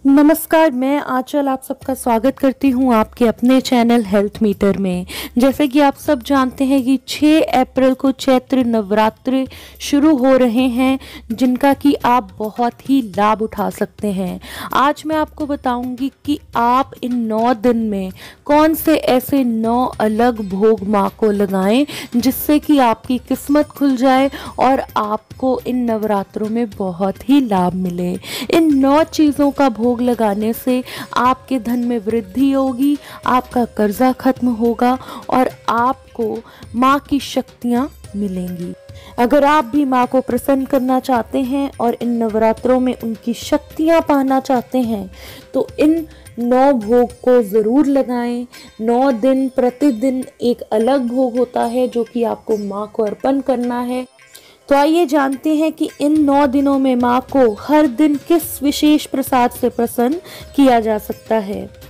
नमस्कार, मैं आंचल आप सबका स्वागत करती हूं आपके अपने चैनल हेल्थ मीटर में। जैसे कि आप सब जानते हैं कि 6 अप्रैल को चैत्र नवरात्रि शुरू हो रहे हैं, जिनका कि आप बहुत ही लाभ उठा सकते हैं। आज मैं आपको बताऊंगी कि आप इन 9 दिन में कौन से ऐसे 9 अलग भोग माँ को लगाएं जिससे कि आपकी किस्मत खुल जाए और आपको इन नवरात्रों में बहुत ही लाभ मिले। इन 9 चीज़ों का भोग लगाने से आपके धन में वृद्धि होगी, आपका कर्जा खत्म होगा और आपको माँ की शक्तियाँ मिलेंगी। अगर आप भी माँ को प्रसन्न करना चाहते हैं और इन नवरात्रों में उनकी शक्तियाँ पाना चाहते हैं तो इन 9 भोग को ज़रूर लगाएं। 9 दिन प्रतिदिन एक अलग भोग होता है जो कि आपको माँ को अर्पण करना है। तो आइए जानते हैं कि इन 9 दिनों में माँ को हर दिन किस विशेष प्रसाद से प्रसन्न किया जा सकता है।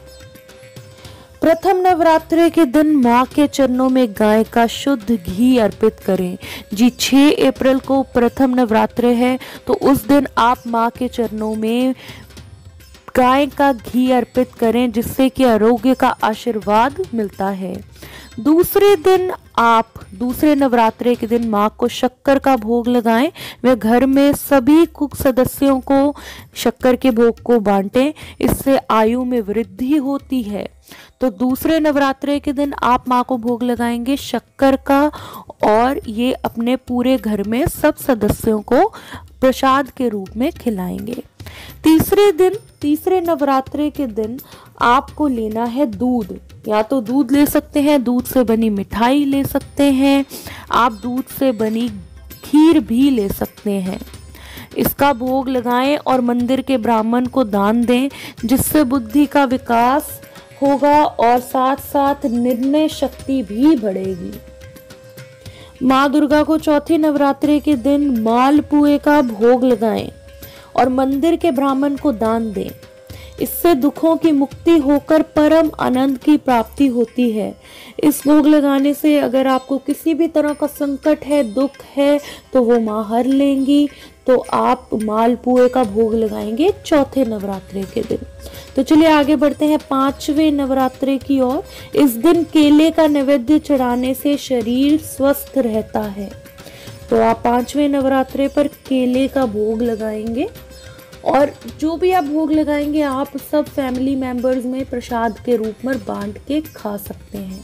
प्रथम नवरात्रि के दिन माँ के चरणों में गाय का शुद्ध घी अर्पित करें। जी 6 अप्रैल को प्रथम नवरात्रि है, तो उस दिन आप माँ के चरणों में गाय का घी अर्पित करें जिससे कि आरोग्य का आशीर्वाद मिलता है। दूसरे नवरात्रे के दिन माँ को शक्कर का भोग लगाएं। वे घर में सभी कुक सदस्यों को शक्कर के भोग को बांटें, इससे आयु में वृद्धि होती है। तो दूसरे नवरात्रे के दिन आप माँ को भोग लगाएंगे शक्कर का और ये अपने पूरे घर में सब सदस्यों को प्रसाद के रूप में खिलाएंगे। तीसरे नवरात्रे के दिन आपको लेना है दूध। या तो दूध ले सकते हैं, दूध से बनी मिठाई ले सकते हैं, आप दूध से बनी खीर भी ले सकते हैं। इसका भोग लगाएं और मंदिर के ब्राह्मण को दान दें जिससे बुद्धि का विकास होगा और साथ साथ निर्णय शक्ति भी बढ़ेगी। माँ दुर्गा को चौथे नवरात्रि के दिन मालपुए का भोग लगाएं और मंदिर के ब्राह्मण को दान दें। इससे दुखों की मुक्ति होकर परम आनंद की प्राप्ति होती है। इस भोग लगाने से अगर आपको किसी भी तरह का संकट है, दुख है, तो वो माँ हर लेंगी। तो आप मालपुए का भोग लगाएंगे चौथे नवरात्रि के दिन। तो चलिए आगे बढ़ते हैं 5वें नवरात्रि की ओर। इस दिन केले का नैवेद्य चढ़ाने से शरीर स्वस्थ रहता है। तो आप 5वें नवरात्रि पर केले का भोग लगाएंगे और जो भी आप भोग लगाएंगे आप सब फैमिली मेंबर्स में प्रसाद के रूप में बांट के खा सकते हैं।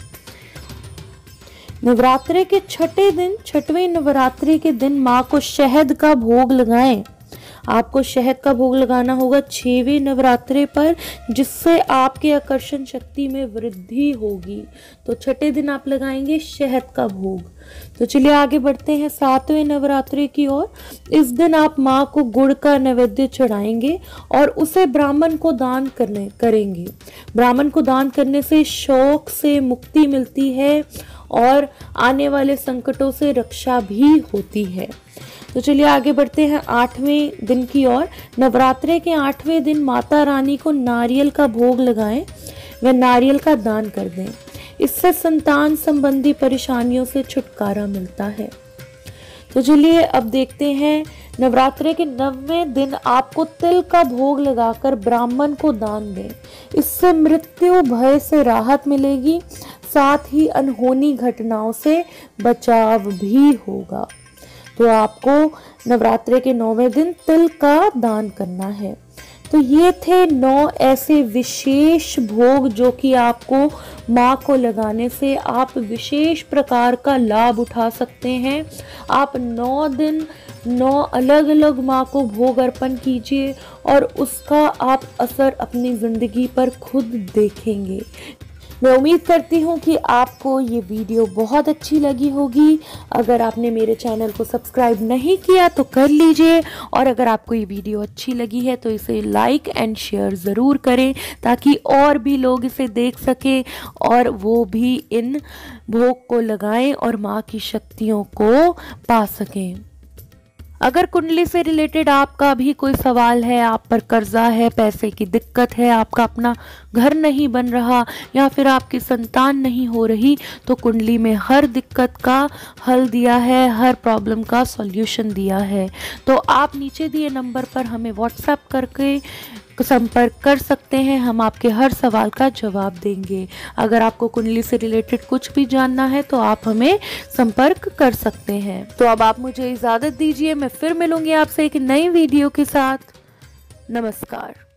नवरात्रि के 6वें नवरात्रि के दिन माँ को शहद का भोग लगाएं। आपको शहद का भोग लगाना होगा 6वें नवरात्रि पर, जिससे आपके आकर्षण शक्ति में वृद्धि होगी। तो 6ठे दिन आप लगाएंगे शहद का भोग। तो चलिए आगे बढ़ते हैं 7वें नवरात्रि की ओर। इस दिन आप माँ को गुड़ का नैवेद्य चढ़ाएंगे और उसे ब्राह्मण को दान करेंगे। ब्राह्मण को दान करने से शौक से मुक्ति मिलती है और आने वाले संकटों से रक्षा भी होती है। तो चलिए आगे बढ़ते हैं 8वें दिन की ओर। नवरात्रि के 8वें दिन माता रानी को नारियल का भोग लगाएं व नारियल का दान कर दें। इससे संतान संबंधी परेशानियों से छुटकारा मिलता है। तो चलिए अब देखते हैं नवरात्रि के 9वें दिन आपको तिल का भोग लगाकर ब्राह्मण को दान दें। इससे मृत्यु भय से राहत मिलेगी, साथ ही अनहोनी घटनाओं से बचाव भी होगा। तो आपको नवरात्रि के 9वें दिन तिल का दान करना है। तो ये थे 9 ऐसे विशेष भोग जो कि आपको माँ को लगाने से आप विशेष प्रकार का लाभ उठा सकते हैं। आप 9 दिन 9 अलग अलग माँ को भोग अर्पण कीजिए और उसका आप असर अपनी ज़िंदगी पर खुद देखेंगे। मैं उम्मीद करती हूँ कि आपको ये वीडियो बहुत अच्छी लगी होगी। अगर आपने मेरे चैनल को सब्सक्राइब नहीं किया तो कर लीजिए और अगर आपको ये वीडियो अच्छी लगी है तो इसे लाइक एंड शेयर ज़रूर करें ताकि और भी लोग इसे देख सकें और वो भी इन भोग को लगाएं और माँ की शक्तियों को पा सकें। अगर कुंडली से रिलेटेड आपका भी कोई सवाल है, आप पर कर्जा है, पैसे की दिक्कत है, आपका अपना घर नहीं बन रहा या फिर आपकी संतान नहीं हो रही, तो कुंडली में हर दिक्कत का हल दिया है, हर प्रॉब्लम का सॉल्यूशन दिया है। तो आप नीचे दिए नंबर पर हमें व्हाट्सएप करके संपर्क कर सकते हैं, हम आपके हर सवाल का जवाब देंगे। अगर आपको कुंडली से रिलेटेड कुछ भी जानना है तो आप हमें संपर्क कर सकते हैं। तो अब आप मुझे इजाज़त दीजिए, मैं फिर मिलूंगी आपसे एक नई वीडियो के साथ। नमस्कार।